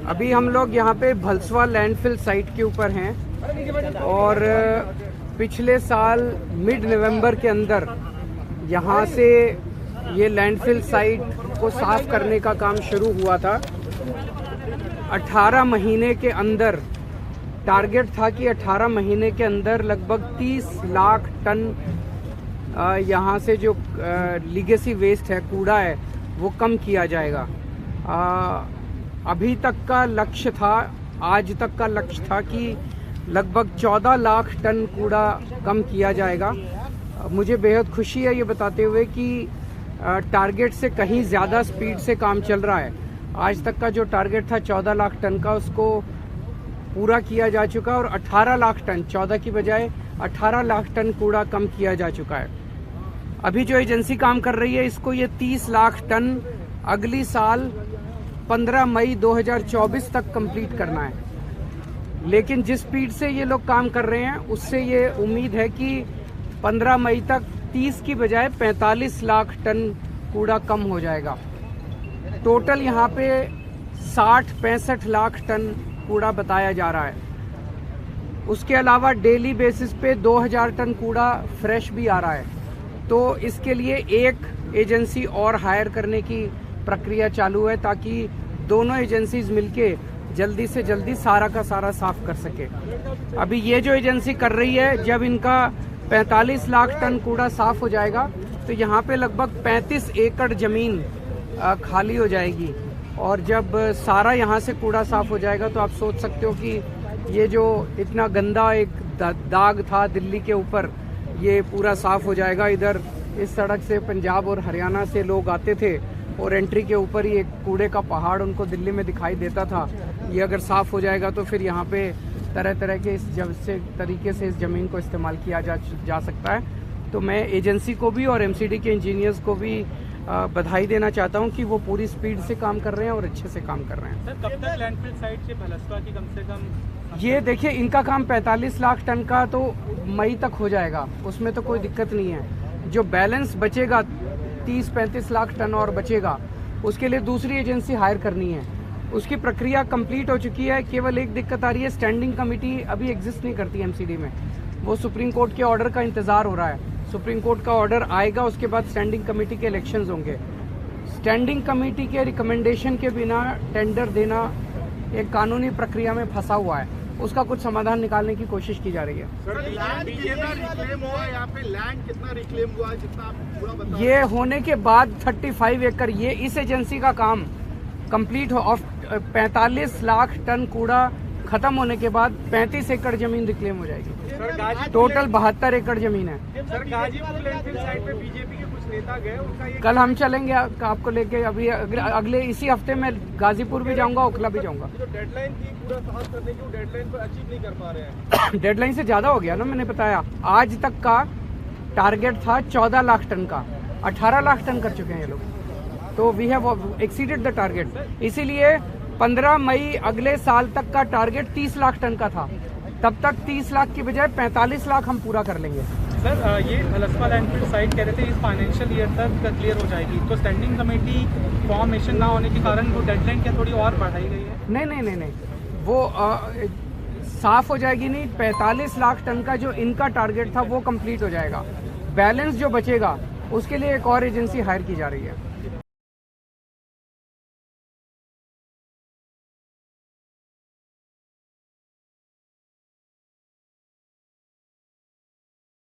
अभी हम लोग यहाँ पे भलसवा लैंडफिल साइट के ऊपर हैं और पिछले साल मिड नवंबर के अंदर यहाँ से ये लैंडफिल साइट को साफ करने का काम शुरू हुआ था। 18 महीने के अंदर टारगेट था कि 18 महीने के अंदर लगभग 30 लाख टन यहाँ से जो लीगेसी वेस्ट है, कूड़ा है, वो कम किया जाएगा। अभी तक का लक्ष्य था, आज तक का लक्ष्य था कि लगभग 14 लाख टन कूड़ा कम किया जाएगा। मुझे बेहद खुशी है ये बताते हुए कि टारगेट से कहीं ज़्यादा स्पीड से काम चल रहा है। आज तक का जो टारगेट था 14 लाख टन का, उसको पूरा किया जा चुका है और 18 लाख टन, 14 की बजाय 18 लाख टन कूड़ा कम किया जा चुका है। अभी जो एजेंसी काम कर रही है, इसको ये 30 लाख टन अगली साल 15 मई 2024 तक कंप्लीट करना है। लेकिन जिस स्पीड से ये लोग काम कर रहे हैं, उससे ये उम्मीद है कि 15 मई तक 30 की बजाय 45 लाख टन कूड़ा कम हो जाएगा। टोटल यहाँ पे 60-65 लाख टन कूड़ा बताया जा रहा है। उसके अलावा डेली बेसिस पे 2000 टन कूड़ा फ्रेश भी आ रहा है। तो इसके लिए एक एजेंसी और हायर करने की प्रक्रिया चालू है ताकि दोनों एजेंसीज मिलके जल्दी से जल्दी सारा का सारा साफ कर सके। अभी ये जो एजेंसी कर रही है, जब इनका 45 लाख टन कूड़ा साफ हो जाएगा तो यहाँ पे लगभग 35 एकड़ जमीन खाली हो जाएगी। और जब सारा यहाँ से कूड़ा साफ हो जाएगा तो आप सोच सकते हो कि ये जो इतना गंदा एक दाग था दिल्ली के ऊपर, ये पूरा साफ हो जाएगा। इधर इस सड़क से पंजाब और हरियाणा से लोग आते थे और एंट्री के ऊपर ही एक कूड़े का पहाड़ उनको दिल्ली में दिखाई देता था। ये अगर साफ हो जाएगा तो फिर यहाँ पे तरह तरह के तरीके से इस ज़मीन को इस्तेमाल किया जा सकता है। तो मैं एजेंसी को भी और एमसीडी के इंजीनियर्स को भी बधाई देना चाहता हूं कि वो पूरी स्पीड से काम कर रहे हैं और अच्छे से काम कर रहे हैं। सर, कब तक लैंडफिल साइट से भलसवा की कम से कम? ये देखिए, इनका काम 45 लाख टन का तो मई तक हो जाएगा, उसमें तो कोई दिक्कत नहीं है। जो बैलेंस बचेगा 30-35 लाख टन और बचेगा, उसके लिए दूसरी एजेंसी हायर करनी है। उसकी प्रक्रिया कंप्लीट हो चुकी है। केवल एक दिक्कत आ रही है, स्टैंडिंग कमेटी अभी एग्जिस्ट नहीं करती एमसीडी में। वो सुप्रीम कोर्ट के ऑर्डर का इंतजार हो रहा है। सुप्रीम कोर्ट का ऑर्डर आएगा, उसके बाद स्टैंडिंग कमेटी के इलेक्शंस होंगे। स्टैंडिंग कमेटी के रिकमेंडेशन के बिना टेंडर देना एक कानूनी प्रक्रिया में फंसा हुआ है। उसका कुछ समाधान निकालने की कोशिश की जा रही है। सर, लैंड कितना रिक्लेम हुआ यहाँ पे? लैंड कितना रिक्लेम हुआ, जितना आप पूरा बता? ये होने के बाद 35 एकड़, ये इस एजेंसी का काम कंप्लीट हो, 45 लाख टन कूड़ा खत्म होने के बाद 35 एकड़ जमीन रिक्लेम हो जाएगी। टोटल 72 एकड़ जमीन है। सर, गाजीपुर लैंडफिल साइट पे बीजेपी के कुछ नेता गए, उनका ये कल हम चलेंगे आपको लेके। अभी अगले इसी हफ्ते में गाजीपुर भी जाऊंगा, ओखला भी जाऊंगा। जो डेडलाइन थी पूरा साफ करने की, वो डेडलाइन को अचीव नहीं कर पा रहे हैं। डेडलाइन से ज्यादा हो गया ना, मैंने बताया। आज तक का टारगेट था 14 लाख टन का, 18 लाख टन कर चुके हैं ये लोग। तो we have exceeded the target. इसीलिए 15 मई अगले साल तक का टारगेट 30 लाख टन का था। तब तक 30 लाख की बजाय 45 लाख हम पूरा कर लेंगे। सर, ये भलसवा लैंडफिल साइट कह रहे थे इस फाइनेंशियल ईयर तक क्लियर हो जाएगी, तो स्टैंडिंग कमेटी फॉर्मेशन ना होने के कारण वो डेडलाइन क्या थोड़ी और बढ़ाई गई है? नहीं, वो साफ हो जाएगी नहीं। 45 लाख टन का जो इनका टारगेट था वो कंप्लीट हो जाएगा। बैलेंस जो बचेगा उसके लिए एक और एजेंसी हायर की जा रही है।